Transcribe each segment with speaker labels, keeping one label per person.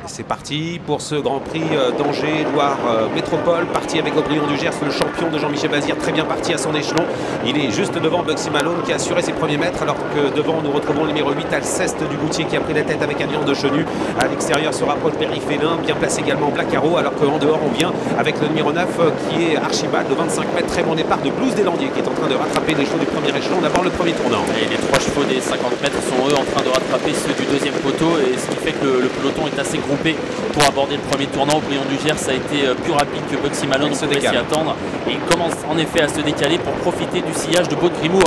Speaker 1: C'est parti pour ce Grand Prix d'Angers-Loire Métropole, parti avec Aubryon du Gers, le champion de Jean-Michel Bazir, très bien parti à son échelon. Il est juste devant Bugsy Malone qui a assuré ses premiers mètres, alors que devant nous retrouvons le numéro 8 Alceste du Goutier qui a pris la tête avec Alliance de Chenu. À l'extérieur se rapproche Berry Félin, bien placé également Blacaro, alors qu'en dehors on vient avec le numéro 9 qui est Archibald de 25 mètres, très bon départ de Blues des Landiers qui est en train de rattraper les chevaux du premier échelon d'abord le premier tournant.
Speaker 2: Et les trois chevaux des 50 mètres sont eux en train de rattraper ceux du deuxième poteau, et ce qui fait que le peloton est assez groupé pour aborder le premier tournant. Aubryon du Gers a été plus rapide que Bugsy Malone, on pouvait s'y attendre, et il commence en effet à se décaler pour profiter du sillage de Beau de Grimaud.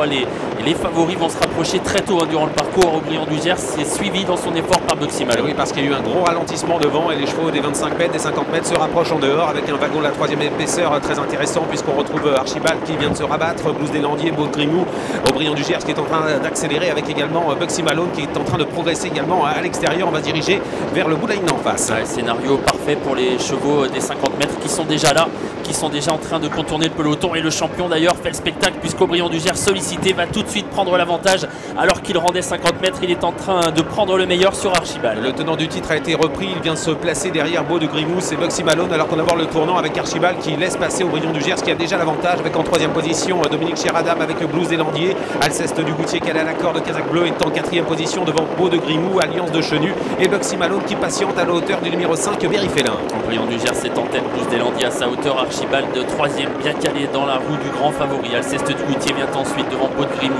Speaker 2: Les favoris vont se rapprocher très tôt durant le parcours. Aubryon du Gers est suivi dans son effort par Bugsy Malone.
Speaker 1: Oui, parce qu'il y a eu un gros ralentissement devant et les chevaux des 25 mètres, des 50 mètres se rapprochent en dehors avec un wagon de la troisième épaisseur très intéressant, puisqu'on retrouve Archibald qui vient de se rabattre, Blues des Landiers, Beau de Grimaud, Aubryon du Gers qui est en train d'accélérer avec également Bugsy Malone qui est en train de progresser également à l'extérieur. On va se diriger vers le bout de la ligne en face.
Speaker 2: Ouais, scénario parfait pour les chevaux des 50 mètres qui sont déjà là, qui sont déjà en train de contourner le peloton, et le champion d'ailleurs fait le spectacle puisqu'Aubryon du Gers sollicité va tout de suite prendre l'avantage alors qu'il rendait 50 mètres. Il est en train de prendre le meilleur sur Archibald.
Speaker 1: Le tenant du titre a été repris, il vient de se placer derrière Beau de Grimaud, c'est Bugsy Malone, alors qu'on aborde le tournant avec Archibald qui laisse passer Aubryon du Gers qui a déjà l'avantage, avec en troisième position Dominique Cheradam avec Blues des Landiers. Alceste du Goutier qui est à l'accord de Casaque Bleu est en quatrième position devant Beau de Grimaud, Alliance de Chenu, et Bugsy Malone qui patiente à la hauteur du numéro 5 Berry Félin.
Speaker 2: Aubryon du Gers est en tête, Blues des Landiers à sa hauteur, Archibald de troisième bien calé dans la roue du grand favori. Alceste du Goutier vient ensuite devant Beau de Grimaud.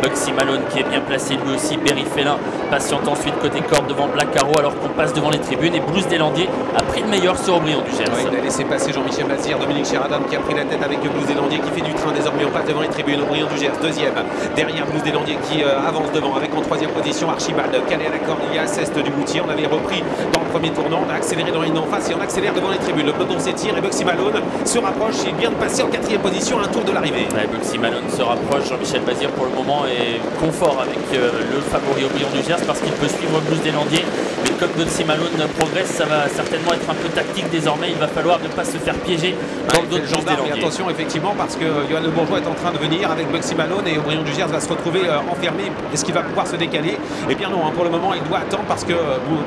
Speaker 2: Bugsy Malone qui est bien placé lui aussi, Berry Félin patiente ensuite côté corde devant Blacaro alors qu'on passe devant les tribunes, et Blues des Landiers a pris le meilleur sur Aubryon du Gers.
Speaker 1: Oui, il a laissé passer Jean-Michel Bazir, Dominique Cheradam qui a pris la tête avec Blues des Landiers qui fait du train désormais, on passe devant les tribunes. Aubryon du Gers deuxième, derrière Blues des Landiers qui avance devant avec en troisième position Archibald calé à la corde. Il y a Alceste du Goutier, on avait repris dans le premier tournant, on a accéléré dans la ligne en face et on accélère devant les tribunes. Le peloton s'étire et Bugsy Malone se rapproche, il vient de passer en quatrième position à un tour de l'arrivée.
Speaker 2: Ouais, Bugsy Malone se rapproche, Jean-Michel Bazir pour le moment est confort avec le favori Aubryon du Gers parce qu'il peut suivre Blues des Landiers, mais comme Bugsy Malone progresse, ça va certainement être un peu tactique désormais. Il va falloir ne pas se faire piéger dans le dos de Blues des Landiers.
Speaker 1: Attention effectivement, parce que Johan Le Bourgeois est en train de venir avec Bugsy Malone et Aubryon du Gers va se retrouver enfermé. Est-ce qu'il va pouvoir se décaler? Eh bien non, pour le moment il doit attendre parce que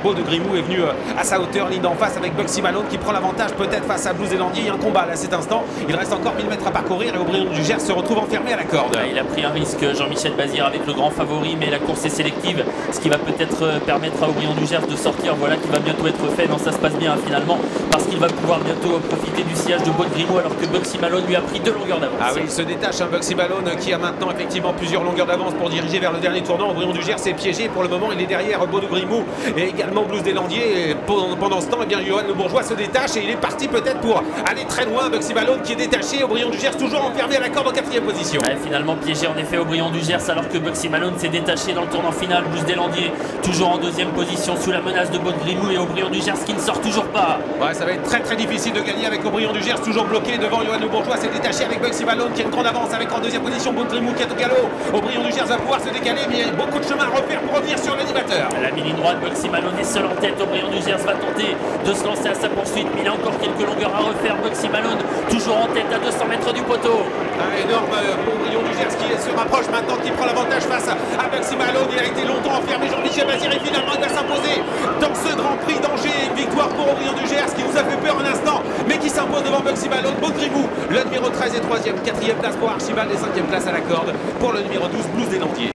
Speaker 1: Beau de Grimaud est venu à sa hauteur, ligne d'en face avec Bugsy Malone qui prend l'avantage peut-être face à Blues des Landiers. Il y a un combat là à cet instant, il reste encore 1000 mètres à parcourir et Aubryon du Gers se retrouve enfermé à la corde.
Speaker 2: Ouais, il a pris un risque Jean-Michel Bazir avec le grand favori, mais la course est sélective, ce qui va peut-être permettre à Aubryon du Gers de sortir. Voilà qui va bientôt être fait. Non, ça se passe bien finalement, parce qu'il va pouvoir bientôt profiter du sillage de Beau de Grimaud alors que Bugsy Malone lui a pris 2 longueurs d'avance.
Speaker 1: Ah oui, il se détache Bugsy Malone qui a maintenant effectivement plusieurs longueurs d'avance pour diriger vers le dernier tournant. Aubryon du Gers est piégé pour le moment, il est derrière Beau de Grimaud et également Blues des Landiers. Et pendant ce temps, eh bien, Johan Le Bourgeois se détache et il est parti peut-être pour aller très loin. Bugsy Malone qui est détaché, Aubryon du Gers toujours enfermé à la corde en quatrième position.
Speaker 2: Ouais, finalement piégé en effet Aubryon du Gers alors que Bugsy Malone s'est détaché dans le tournant final. Blues des Landiers toujours en deuxième position sous la menace de Beau de Grimaud, et Aubryon du Gers qui ne sort toujours pas.
Speaker 1: Ouais, ça va être très difficile de gagner avec Aubryon du Gers toujours bloqué devant. Johan Le Bourgeois s'est détaché avec Bugsy Malone qui a une grande avance avec en deuxième position Beau de Grimaud qui est au galop. Aubryon du Gers va pouvoir se décaler, mais il y a beaucoup de chemin à refaire pour revenir sur l'animateur.
Speaker 2: À la mini droite, Bugsy Malone est seul en tête. Aubryon du Gers va tenter de se lancer à sa poursuite, mais il a encore quelques longueurs à refaire. Bugsy Malone toujours en tête à 200 mètres du poteau.
Speaker 1: Un énorme Aubryon du Gers qui se rapproche maintenant, qui prend l'avantage face à Bugsy Malone. Il a été longtemps enfermé Jean-Michel Bazir et finalement il va s'imposer dans ce Grand Prix d'Angers. Une victoire pour Aubryon du Gers qui nous a fait peur un instant, mais qui s'impose devant Bugsy Malone. Beau de Grimaud, le numéro 13 et 3e, 4e place pour Archibald et 5e place à la corde pour le numéro 12 Blues des Landiers.